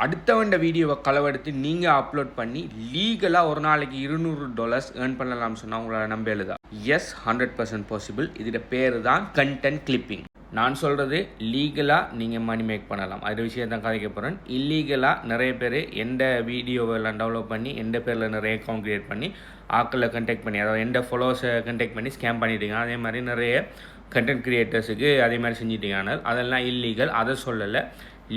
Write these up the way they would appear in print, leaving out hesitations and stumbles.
அடுத்தவண்ட வீடியோவை களவெடுத்து நீங்கள் அப்லோட் பண்ணி லீகலாக ஒரு நாளைக்கு $200 ஏர்ன் பண்ணலாம்னு சொன்னால் உங்களால் நம்ப எழுதா? S, 100% possible. இதோட பேர் தான் கண்டென்ட் கிளிப்பிங். நான் சொல்கிறது லீகலாக நீங்கள் மணி மேக் பண்ணலாம். அது விஷயம் தான் கதைக்க போகிறேன். இல்லீகலாக நிறைய பேர் எந்த வீடியோவெல்லாம் டெவலப் பண்ணி எந்த பேரில் நிறைய அக்கௌண்ட் க்ரியேட் பண்ணி ஆக்களை கண்டெக்ட் பண்ணி, அதாவது எந்த ஃபாலோவர்ஸை கண்டெக்ட் பண்ணி ஸ்கேம் பண்ணிட்டீங்க. அதே மாதிரி நிறைய கண்டென்ட் க்ரியேட்டர்ஸுக்கு அதே மாதிரி செஞ்சிட்டீங்க. ஆனால் அதெல்லாம் இல்லீகல். அதை சொல்லலை.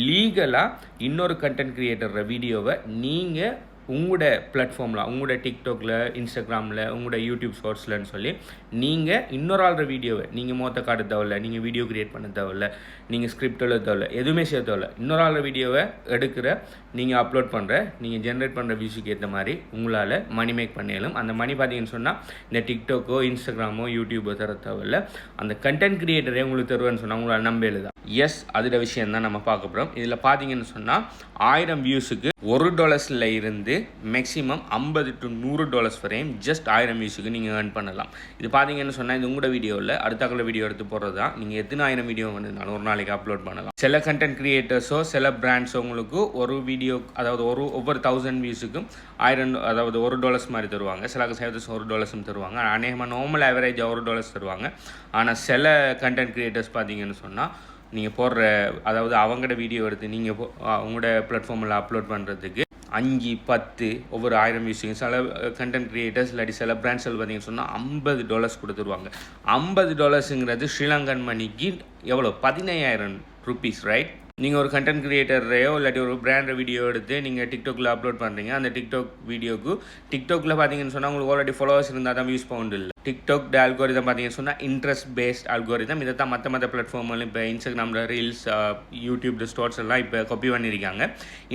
லீகலாக இன்னொரு கண்டென்ட் க்ரியேட்டர் வீடியோவை நீங்கள் உங்களோட பிளாட்ஃபார்மில், உங்களோட டிக்டாக்ல, இன்ஸ்டாகிராமில், உங்களோட யூடியூப் ஷார்ட்ஸ்லன்னு சொல்லி நீங்கள் இன்னொரு ஆள்ற வீடியோவை நீங்கள் மொத்த காட்ட தேவையில்ல, நீங்கள் வீடியோ க்ரியேட் பண்ண தேவையில்ல, நீங்கள் ஸ்கிரிப்ட் எழுத தேவையில்ல, எதுவுமே செய்ய தேவையில்ல. இன்னொரு ஆள்ற வீடியோவை எடுக்கிற, நீங்கள் அப்லோட் பண்ணுற, நீங்கள் ஜென்ரேட் பண்ணுற வியூஸுக்கு ஏற்ற மாதிரி உங்களால் மணி மேக் பண்ணிடலாம். அந்த மணி பார்த்தீங்கன்னு சொன்னால் இந்த டிக்டாக்கோ, இன்ஸ்டாகிராமோ, யூடியூபோ தர தேவையில்ல. அந்த கண்டென்ட் க்ரியேட்டரே உங்களுக்கு தருவேன்னு சொன்னால் உங்களால் நம்ப எழுதா? எஸ், அதோட விஷயம் தான் நம்ம பார்க்க போகிறோம். இதில் பார்த்தீங்கன்னு சொன்னால் 1000 வியூஸுக்கு $1 இருந்து மேக்ஸிமம் $50 to $100 வரையும் ஜஸ்ட் 1000 வியூஸுக்கு நீங்கள் ஏர்ன் பண்ணலாம். இது பார்த்தீங்கன்னு சொன்னால் இது உங்களோட வீடியோவில் அடுத்தாக்கள வீடியோ எடுத்து போடுறது தான். நீங்கள் எத்தனை 1000 வீடியோ வேணுனாலும் ஒரு நாளைக்கு அப்லோட் பண்ணலாம். சில கண்டென்ட் கிரியேட்டர்ஸோ சில பிராண்ட்ஸோ உங்களுக்கு ஒரு வீடியோ, அதாவது ஒவ்வொரு 1000 வியூஸுக்கும் 1000, அதாவது $1 மாதிரி தருவாங்க. சில சைவர்ஸ் $1 தருவாங்க. அநேகமாக நார்மல் ஆவரேஜாக $1 தருவாங்க. ஆனால் சில கண்டென்ட் கிரியேட்டர்ஸ் பார்த்தீங்கன்னு சொன்னால் நீங்கள் போடுற, அதாவது அவங்களோட வீடியோ எடுத்து நீங்கள் உங்களோட பிளாட்ஃபார்மில் அப்லோட் பண்ணுறதுக்கு 5, 10 ஒவ்வொரு 1000 வியூஸுங்க. சில கண்டென்ட் கிரியேட்டர்ஸ் இல்லாட்டி சில பிராண்ட்ஸ் பார்த்தீங்கன்னு சொன்னால் $50 கொடுத்துருவாங்க. $50ங்கிறது ஸ்ரீலங்கன் மணிக்கு எவ்வளோ? 15,000 ரூபீஸ், ரைட்? நீங்கள் ஒரு கண்டென்ட் கிரியேட்டரையோ இல்லாட்டி ஒரு பிராண்ட் வீடியோ எடுத்து நீங்கள் டிக்டாக்ல அப்லோட் பண்ணுறீங்க. அந்த டிக்டாக் வீடியோக்கு டிக்டாக்ல பார்த்தீங்கன்னு சொன்னால் உங்களுக்கு ஆல்ரெடி ஃபாலோவர்ஸ் இருந்தால் தான் வியூஸ் பவுண்ட் இல்லை. டிக்டாக் அல்கோரிதம் பார்த்தீங்கன்னு சொன்னால் இன்ட்ரெஸ்ட் பேஸ்ட் அல்கோரிதம். இதை தான் மற்ற பிளாட்ஃபார்ம்களும் இப்போ இன்ஸ்டாகிராமில் ரீல்ஸ், யூடியூப் ஸ்டோர்ஸ் எல்லாம் இப்போ காப்பி பண்ணியிருக்காங்க.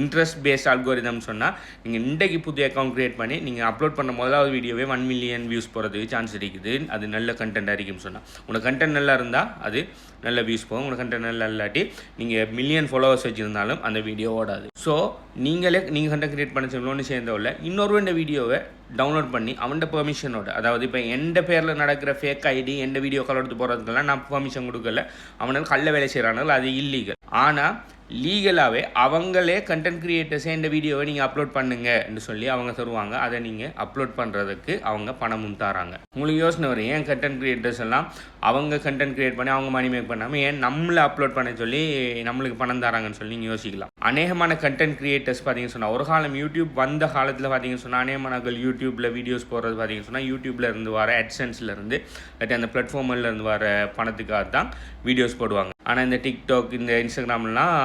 இன்ட்ரெஸ்ட் பேஸ்ட் அல்கோரிதம் சொன்னால் நீங்கள் இன்றைக்கு புதிய அக்கௌண்ட் க்ரியேட் பண்ணி நீங்கள் அப்லோட் பண்ண முதலாவது வீடியோவே 1 மில்லியன் வியூஸ் போகிறதுக்கு சான்ஸ் இருக்குது. அது நல்ல கண்டென்ட்டாக இருக்குன்னு சொன்னால், உங்களோட கண்டென்ட் நல்லா இருந்தால் அது நல்ல வியூஸ் போகும். உங்களோட கண்டென்ட் நல்லா இல்லாட்டி நீங்கள் மில்லியன் ஃபாலோவர்ஸ் வச்சுருந்தாலும் அந்த வீடியோ ஓடாது. ஸோ நீங்கள் கண்டென்ட் க்ரியேட் பண்ண சொல்லணும்னு சேர்ந்தவில்லை. இன்னொரு வீடியோவை டவுன்லோட் பண்ணி அவன்கிட்ட பெர்மிஷனோட, அதாவது இப்போ எந்த பேரில் நடக்கிற ஃபேக் ஐடி எந்த வீடியோ கால் எடுத்து போகிறதுக்கெல்லாம் நான் பெர்மிஷன் கொடுக்கல. அவனுக்கு கள்ள வேலை செய்கிறானுங்க, அது இல்லீகல். ஆனால் லீகலாகவே அவங்களே கண்டென்ட் கிரியேட்டர்ஸே இந்த வீடியோவை நீங்கள் அப்லோட் பண்ணுங்கன்னு சொல்லி அவங்க தருவாங்க. அதை நீங்கள் அப்லோட் பண்ணுறதுக்கு அவங்க பணமும் தராங்க. உங்களுக்கு யோசனை வரும், ஏன் கண்டென்ட் கிரியேட்டர்ஸ் எல்லாம் அவங்க கண்டென்ட் கிரியேட் பண்ணி அவங்க மணி மேக் பண்ணாமல் ஏன் நம்மளை அப்லோட் பண்ண சொல்லி நம்மளுக்கு பணம் தராங்கன்னு சொல்லி நீங்கள் யோசிக்கலாம். அநேகமான கண்டென்ட் கிரியேட்டர்ஸ் பார்த்தீங்கன்னு சொன்னால், ஒரு காலம் யூடியூப் வந்த காலத்தில் பார்த்தீங்கன்னு சொன்னால் அநேகமானங்கள் யூடியூப்பில் வீடியோஸ் போடுறது பார்த்தீங்கன்னு சொன்னால் யூடியூப்பில் இருந்து வர AdSenseலேருந்து இல்லாட்டி அந்த பிளாட்ஃபார்மிலேருந்து வர பணத்துக்காக தான் வீடியோஸ் போடுவாங்க. ஆனால் இந்த டிக்டாக், இந்த இன்ஸ்டாகிராம்லாம்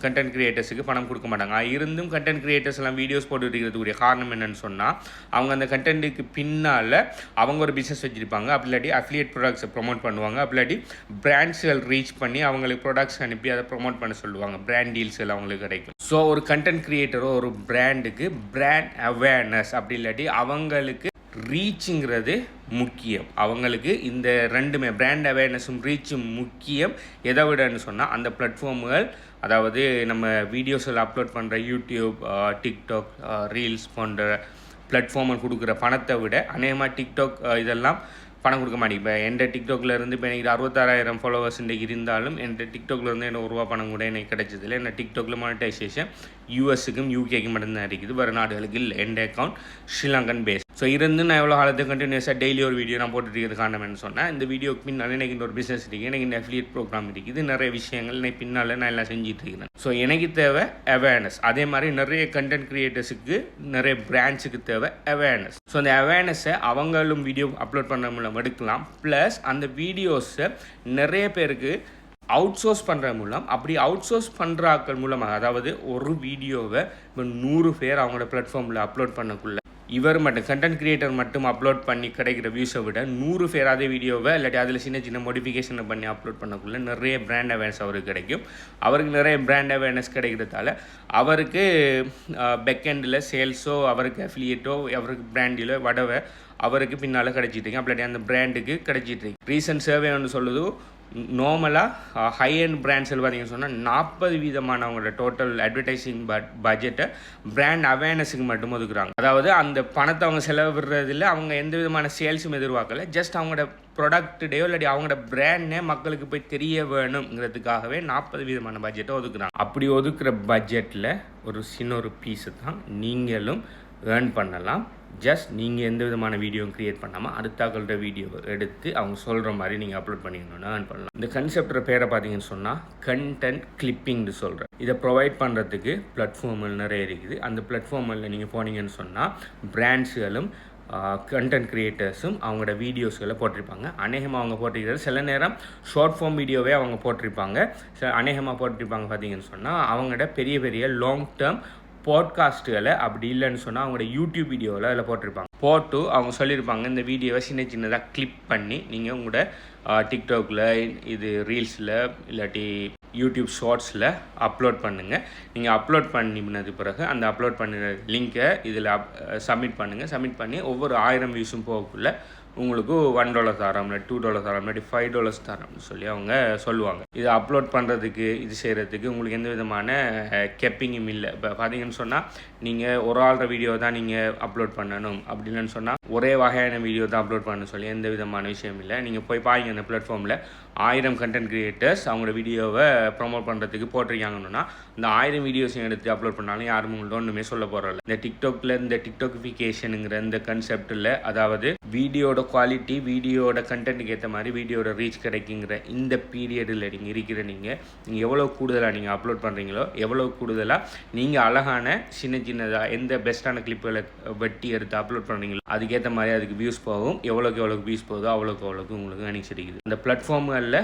கண்டென்ட் கிரியேட்டர்ஸுக்கு பணம் கொடுக்க மாட்டாங்க. இருந்தும் கண்டென்ட் கிரியேட்டர்ஸ் எல்லாம் வீடியோஸ் போட்டு இருக்கிறதுக்குரிய காரணம் என்னன்னு சொன்னால், அவங்க அந்த கண்டென்ட்டுக்கு பின்னால் அவங்க ஒரு பிஸ்னஸ் வச்சுருப்பாங்க. அப்படி இல்லாட்டி அஃபிலியேட் ப்ராடக்ட்ஸை ப்ரொமோட் பண்ணுவாங்க. அப்படி இல்லாட்டி பிராண்ட்ஸ்கள் ரீச் பண்ணி அவங்களுக்கு ப்ராடக்ட்ஸ் அனுப்பி அதை ப்ரொமோட் பண்ண சொல்லுவாங்க. பிராண்ட் டீல்ஸ் எல்லாம் அவங்களுக்கு கிடைக்கும். ஸோ ஒரு கண்டென்ட் கிரியேட்டரோ ஒரு பிராண்டுக்கு பிராண்ட் அவேர்னஸ், அப்படி இல்லாட்டி அவங்களுக்கு ரீச்சுங்கிறது முக்கியம். அவங்களுக்கு இந்த ரெண்டுமே பிராண்ட் அவேர்னஸும் ரீச்சும் முக்கியம். எதை விடன்னு சொன்னால் அந்த பிளாட்ஃபார்முகள், அதாவது நம்ம வீடியோஸில் அப்லோட் பண்ணுற யூடியூப், டிக்டாக், ரீல்ஸ் போன்ற பிளாட்ஃபார்மில் கொடுக்குற பணத்தை விட அநேகமாக டிக்டாக் இதெல்லாம் பணம் கொடுக்க மாட்டேங்க. இப்போ எந்த டிக்டாக்ல இருந்து இப்போ எனக்கு 66,000 ஃபாலோவர்ஸ் இன்றைக்கு இருந்தாலும் எந்த டிக்டாக்ல இருந்து எனக்கு ₹1 பணம் கூட எனக்கு கிடைச்சதில்லை. என்ன டிக்டாக்ல மானிட்டைசேஷன் யூஎஸ்க்கும் யூகேக்கும் மட்டும்தான் இருக்குது, வேறு நாடுகளுக்கு இல்லை. எந்த அக்கௌண்ட் ஸ்ரீலங்கன் பேஸ். ஸோ இருந்து நான் எவ்வளோ காலத்துக்கு கண்டினியூஸாக டெய்லி ஒரு வீடியோ நான் போட்டுருக்கிறது காரணம் என்ன சொன்னால், இந்த வீடியோக்கு பின்னால் எனக்கு ஒரு பிஸ்னஸ் இருக்குது, எனக்கு இந்த அஃபிலியேட் ப்ரோக்ராம் இருக்குது, நிறைய விஷயங்கள் எனக்கு பின்னால் நான் எல்லாம் செஞ்சுட்டு இருக்கிறேன். ஸோ எனக்கு தேவை அவேர்னஸ். அதே மாதிரி நிறைய கண்டென்ட் கிரியேட்டர்ஸுக்கு, நிறைய பிராண்ட்ஸுக்கு தேவை அவேர்னஸ். ஸோ அந்த அவேர்னஸை அவங்களும் வீடியோ அப்லோட் பண்ண மூலம் எடுக்கலாம். ப்ளஸ் அந்த வீடியோஸை நிறைய பேருக்கு அவுட் சோர்ஸ் பண்ணுற மூலம், அப்படி அவுட் சோர்ஸ் பண்ணுற ஆட்கள் மூலமாக, அதாவது ஒரு வீடியோவை இப்போ 100 பேர் அவங்களோட பிளாட்ஃபார்மில் அப்லோட் பண்ணக்குள்ள இவர் மட்டும் கண்டென்ட் கிரியேட்டர் மட்டும் அப்லோட் பண்ணி கிடைக்கிற வியூஸை விட 100 பேர் அதே வீடியோவை இல்லாட்டி அதில் சின்ன மோடிஃபிகேஷனை பண்ணி அப்லோட் பண்ணக்குள்ள நிறைய பிராண்ட் அவேர்னஸ் அவருக்கு கிடைக்கும். அவருக்கு நிறைய பிராண்ட் அவேர்னஸ் கிடைக்கிறதால அவருக்கு பேக்கெண்டில் சேல்ஸோ, அவருக்கு அஃபிலியேட்டோ, அவருக்கு பிராண்டிலோ வடவை அவருக்கு பின்னால் கிடைச்சிட்ருக்கு. அப்படி அந்த பிராண்டுக்கு கிடைச்சிட்ருக்கு. ரீசன்ட் சர்வே ஒன்று சொல்லுது, நார்மலாக ஹை அண்ட் பிராண்ட்ஸில் பார்த்தீங்கன்னு சொன்னால் 40 வீதமான அவங்களோட டோட்டல் அட்வர்டைஸிங் பட்ஜெட்டை பிராண்ட் அவேர்னஸுக்கு மட்டும் ஒதுக்குறாங்க. அதாவது அந்த பணத்தை அவங்க செலவிடுறதில்ல, அவங்க எந்த விதமான சேல்ஸும் எதிர்பார்க்கல, ஜஸ்ட் அவங்களோட ப்ராடக்ட்டோ இல்லாட்டி அவங்களோட பிராண்டே மக்களுக்கு போய் தெரிய வேணுங்கிறதுக்காகவே 40 வீதமான பட்ஜெட்டை ஒதுக்குறாங்க. அப்படி ஒதுக்குற பட்ஜெட்டில் ஒரு சின்ன ஒரு பீஸு தான் நீங்களும் ஏர்ன் பண்ணலாம். ஜஸ்ட் நீங்கள் எந்த விதமான வீடியோவும் க்ரியேட் பண்ணாமல் அடுத்தாக்களோட வீடியோவை எடுத்து அவங்க சொல்கிற மாதிரி நீங்கள் அப்லோட் பண்ணிக்கணும்னா ஏர்ன் பண்ணலாம். இந்த கன்செப்டோட பேரை பார்த்தீங்கன்னு சொன்னால் கண்டென்ட் கிளிப்பிங்னு சொல்கிறேன். இதை ப்ரொவைட் பண்ணுறதுக்கு பிளாட்ஃபார்மில் நிறைய இருக்குது. அந்த பிளாட்ஃபார்மில் நீங்கள் போனீங்கன்னு சொன்னால் பிராண்ட்ஸுகளும் கண்டென்ட் க்ரியேட்டர்ஸும் அவங்களோட வீடியோஸ்களை போட்டிருப்பாங்க. அநேகமாக அவங்க போட்டிருக்கிறது சில நேரம் ஷார்ட் ஃபார்ம் வீடியோவே அவங்க போட்டிருப்பாங்க. அநேகமாக போட்டிருப்பாங்க பார்த்தீங்கன்னு சொன்னால் அவங்களோட பெரிய பெரிய லாங் டேர்ம் பாட்காஸ்ட்டுகளை அப்படி இல்லைன்னு சொன்னால் அவங்களோட யூடியூப் வீடியோவில் அதில் போட்டிருப்பாங்க. போட்டு அவங்க சொல்லியிருப்பாங்க இந்த வீடியோவை சின்னதாக கிளிப் பண்ணி நீங்கள் உங்களோட டிக்டாக்ல இது ரீல்ஸில் இல்லாட்டி யூடியூப் ஷார்ட்ஸில் அப்லோட் பண்ணுங்கள். நீங்கள் அப்லோட் பண்ணினது பிறகு அந்த அப்லோட் பண்ணின லிங்கை இதில் சப்மிட் பண்ணுங்கள். சப்மிட் பண்ணி ஒவ்வொரு 1000 வியூஸும் போகக்குள்ள உங்களுக்கு $1 தரோம், $2 தரோம், இல்லாட்டி $5 தரோம்னு சொல்லி அவங்க சொல்லுவாங்க. இது அப்லோட் பண்ணுறதுக்கு இது செய்கிறதுக்கு உங்களுக்கு எந்த விதமான கெப்பிங்கும் இல்லை. இப்போ பார்த்தீங்கன்னு சொன்னால் நீங்கள் ஒரு ஆள்ற வீடியோ தான் நீங்கள் அப்லோட் பண்ணணும் அப்படி இல்லைன்னு சொன்னால் ஒரே வகையான வீடியோ தான் அப்லோட் பண்ண சொல்லி எந்த விதமான விஷயம் இல்லை. நீங்கள் போய் பாருங்க அந்த பிளாட்ஃபார்மில் 1000 கண்டென்ட் கிரியேட்டர்ஸ் அவங்களோட வீடியோவை ப்ரொமோட் பண்ணுறதுக்கு போட்டிருக்காங்கன்னா இந்த 1000 வீடியோஸையும் எடுத்து அப்லோட் பண்ணாலும் யாரும் உங்கள்ட்ட ஒன்றுமே சொல்ல போகிறதில்ல. இந்த டிக்டாக்ல இந்த டிக்டாக்கிஃபிகேஷனுங்கிற இந்த கன்செப்டில், அதாவது வீடியோட குவாலிட்டி வீடியோட கண்டென்ட்டுக்கு ஏற்ற மாதிரி வீடியோட ரீச் கிடைக்குங்கிற இந்த பீரியடில் நீங்கள் இருக்கிற நீங்கள் எவ்வளோ கூடுதலாக நீங்கள் அப்லோட் பண்ணுறீங்களோ எவ்வளோ கூடுதலாக நீங்கள் அழகான சின்னதாக எந்த பெஸ்ட்டான கிளிப்புகளை வெட்டி எடுத்து அப்லோட் பண்ணுறீங்களோ அதுக்கேற்ற மாதிரி அதுக்கு வியூஸ் போகும். எவ்வளோக்கு வியூஸ் போகுதோ அவ்வளோக்கு உங்களுக்கு ஏர்னிங்ஸ் கிடைக்குது. அந்த பிளாட்ஃபார்ம்களில்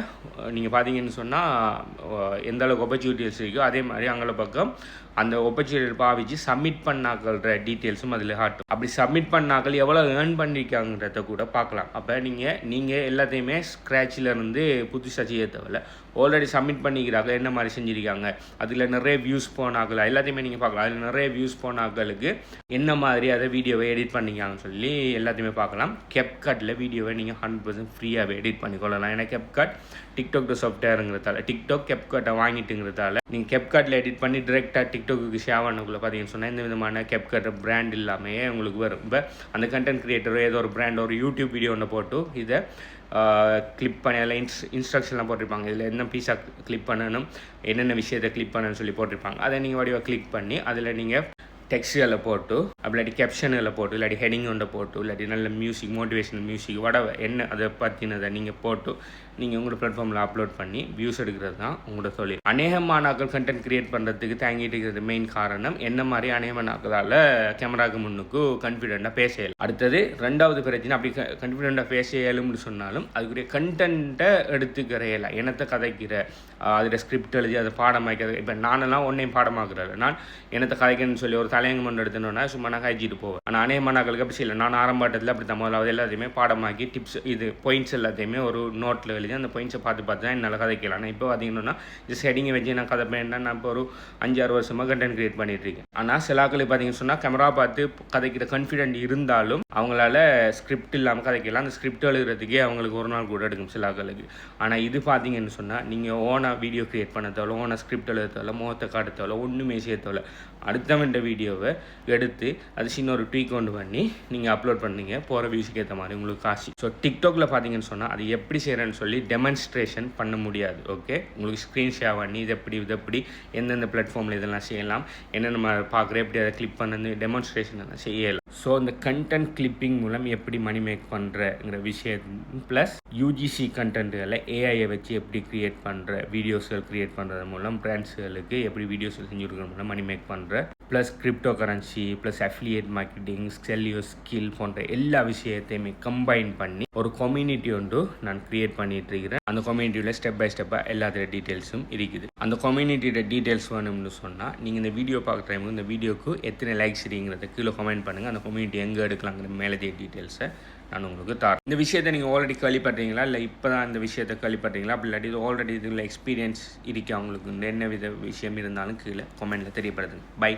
நீங்கள் பார்த்தீங்கன்னு சொன்னால் எந்த அளவுக்கு ஆப்பர்ச்சுனிட்டிஸ் இருக்கோ அதே மாதிரி அங்கே பக்கம் அந்த ஆப்பர்ச்சுனிட்டி பாவிச்சு சப்மிட் பண்ணாக்கள்ற டீட்டெயில்ஸும் அதில் காட்டும். அப்படி சப்மிட் பண்ணாக்கள் எவ்வளோ ஏர்ன் பண்ணியிருக்காங்கிறத கூட பார்க்கலாம். அப்போ நீங்கள் எல்லாத்தையுமே ஸ்க்ராட்சிலேருந்து புதுசாக செய்ய தேவையில்ல. ஆல்ரெடி சப்மிட் பண்ணிக்கிறாங்க என்ன மாதிரி செஞ்சுருக்காங்க, அதில் நிறைய வியூஸ் போனாக்கள் எல்லாத்தையுமே நீங்கள் பார்க்கலாம். அதில் நிறைய வியூஸ் போனாக்களுக்கு என்ன மாதிரி அதை வீடியோவை எடிட் பண்ணிக்காங்கன்னு சொல்லி எல்லாத்தையுமே பார்க்கலாம். CapCutல வீடியோவை நீங்கள் 100% ஃப்ரீயாகவே எடிட் பண்ணிக்கொள்ளலாம். ஏன்னா CapCut டிக்டாக் சாஃப்ட்வேருங்கிறதால டிக்டாக் CapCutஐ வாங்கிட்டுங்கிறதால நீங்கள் CapCutல எடிட் பண்ணி டிரெக்டாக டிக்டாக்கு ஷேர் பண்ணக்குள்ள பார்த்தீங்கன்னு சொன்னால் இந்த விதமான CapCut பிராண்ட் இல்லாமே உங்களுக்கு வரும். இப்போ அந்த கண்டென்ட் கிரியேட்டரோ ஏதோ ஒரு பிராண்ட் ஒரு யூடியூப் வீடியோ ஒன்று போட்டு இதை கிளிப் பண்ணி அதில் இன்ஸ்ட்ரக்ஷன்லாம் போட்டிருப்பாங்க. இதில் என்ன பீஸாக கிளிக் பண்ணணும், என்னென்ன விஷயத்தை கிளிக் பண்ணணும்னு சொல்லி போட்டிருப்பாங்க. அதை நீங்கள் வடிவாக கிளிக் பண்ணி அதில் நீங்கள் டெக்ஸ்ட்களை போட்டு இல்லாட்டி கேப்ஷன்களை போட்டு இல்லாட்டி ஹெடிங் ஒன்றை போட்டு இல்லாட்டி நல்ல மியூசிக் மோட்டிவேஷனல் மியூசிக் வடவை என்ன அதை பற்றினதை நீங்கள் போட்டு நீங்கள் உங்களோட பிளாட்ஃபார்மில் அப்லோட் பண்ணி வியூஸ் எடுக்கிறது தான் உங்களோட தொழில். அநேகமானாக்கள் கண்டென்ட் கிரியேட் பண்ணுறதுக்கு தாங்கிட்டு இருக்கிறது மெயின் காரணம் என்ன மாதிரி அநேகமானாக்களால் கேமராவுக்கு முன்னுக்கு கான்ஃபிடென்ட்டாக பேச இயலும். அடுத்தது ரெண்டாவது பிரச்சனை, அப்படி கான்ஃபிடென்ட்டாக பேச இயலும்னு சொன்னாலும் அதுக்குரிய கண்டென்ட்டை எடுத்துக்கிற இயலாம். என்னத்தை கதைக்கிற அதில் ஸ்கிரிப்ட் எழுதி அதை பாடமாக்கிறது. இப்போ நானெல்லாம் ஒன்றையும் பாடமாக்குறேன். நான் என்னத்தை கதைக்கணும்னு சொல்லி ஒரு தலையங்கம் எடுத்துனோன்னா சும்மா நான் கழிச்சிட்டு போவேன். ஆனால் அநேகமானாக்களுக்கு அப்படி இல்லை. நான் ஆரம்பத்தில் அப்படி தான் முதலாவது எல்லாத்தையுமே பாடமாக்கி டிப்ஸ் இது பாயிண்ட்ஸ் எல்லாத்தையுமே ஒரு நோட்டில் எழுதி அந்த பாயிண்ட்ஸை பார்த்து தான் என்னால் கதைக்கலாம். ஆனால் இப்போ பார்த்தீங்கன்னா ஜஸ்ட் ஹெடிங்கை வச்சு நான் கதை பண்ணா நான் இப்போ ஒரு 5-6 வருஷமாக கண்டென்ட் கிரியேட் பண்ணிட்டு இருக்கேன். ஆனால் சில ஆட்களுக்கு பார்த்தீங்கன்னு சொன்னால் கேமரா பார்த்து கதைக்கிற கான்ஃபிடென்ட் இருந்தாலும் அவங்களால ஸ்கிரிப்ட் இல்லாமல் கதைக்கலாம். அந்த ஸ்கிரிப்ட் எழுதுறதுக்கே அவங்களுக்கு ஒரு நாள் கூட எடுக்கும் சில ஆட்களுக்கு. ஆனால் இது பார்த்தீங்கன்னு சொன்னால் நீங்கள் ஓனாக வீடியோ கிரியேட் பண்ண தேவை, ஓனாக ஸ்கிரிப்ட் எழுத தேவை, முகத்தை காட்ட தேவை, ஒன்றுமே செய்ய தேவை. அடுத்தவன் வீடியோவை எடுத்து அது சின்ன ஒரு ட்வீக் கொண்டு பண்ணி நீங்கள் அப்லோட் பண்ணீங்க போகிற வியூஸுக்கு ஏற்ற மாதிரி உங்களுக்கு காசு. ஸோ டிக்டாக்ல பார்த்தீங்கன்னு சொன்னால் அது எப்படி செய்கிறேன்னு சொல்லி டெமான்ஸ்ட்ரேஷன் பண்ண முடியாது. ஓகே, உங்களுக்கு ஸ்க்ரீன் ஷேர் பண்ணி இது எப்படி எந்தெந்த பிளாட்ஃபார்மில் இதெல்லாம் செய்யலாம், என்ன நம்ம பார்க்குற எப்படி அதை கிளிக் பண்ணது டெமான்ஸ்ட்ரேஷன் எல்லாம் செய்யலாம். ஸோ இந்த கண்டென்ட் கிளிப்பிங் மூலம் எப்படி மணி மேக் பண்ணுறங்கிற விஷயம் ப்ளஸ் யூஜிசி கண்டென்ட்டுகளை ஏஐயை வச்சு எப்படி க்ரியேட் பண்ணுற வீடியோஸ்கள் க்ரியேட் பண்ணுறது மூலம் பிராண்ட்ஸுகளுக்கு எப்படி வீடியோஸ்கள் செஞ்சு கொடுக்குற மூலம் மணி மேக் பண்ணுற plus crypto currency plus affiliate marketing sell your skill போன்ற எல்லா விஷயத்தையுமே கம்பைன் பண்ணி ஒரு கம்யூனிட்டி ஒன்று நான் க்ரியேட் பண்ணிட்டு இருக்கிறேன். அந்த கம்யூனிட்டியில் ஸ்டெப் பை ஸ்டெப்பாக எல்லாத்தோட டீட்டெயில்ஸும் இருக்குது. அந்த கம்யூனிட்டியோட டீட்டெயில்ஸ் வேணும்னு சொன்னால் நீங்கள் இந்த வீடியோ பார்க்குற டைமுக்கு இந்த வீடியோக்கு எத்தனை லைக்ஸ் இருங்கிறத கீழே கமெண்ட் பண்ணுங்கள். அந்த கம்யூனிட்டி எங்கே எடுக்கலாங்கிற மேலதிக டீட்டெயில்ஸை நான் உங்களுக்கு தரேன். இந்த விஷயத்தை நீங்கள் ஆல்ரெடி கேள்விப்பட்டீங்களா, இல்லை இப்போ தான் இந்த விஷயத்தை கேள்விப்பட்டீங்களா, அப்படி இல்லாட்டி இது ஆல்ரெடி இதில் எக்ஸ்பீரியன்ஸ் இருக்கா உங்களுக்கு என்ன வித விஷயம் இருந்தாலும் கீழே கமெண்ட்டில் தெரியப்படுதுங்க. பை.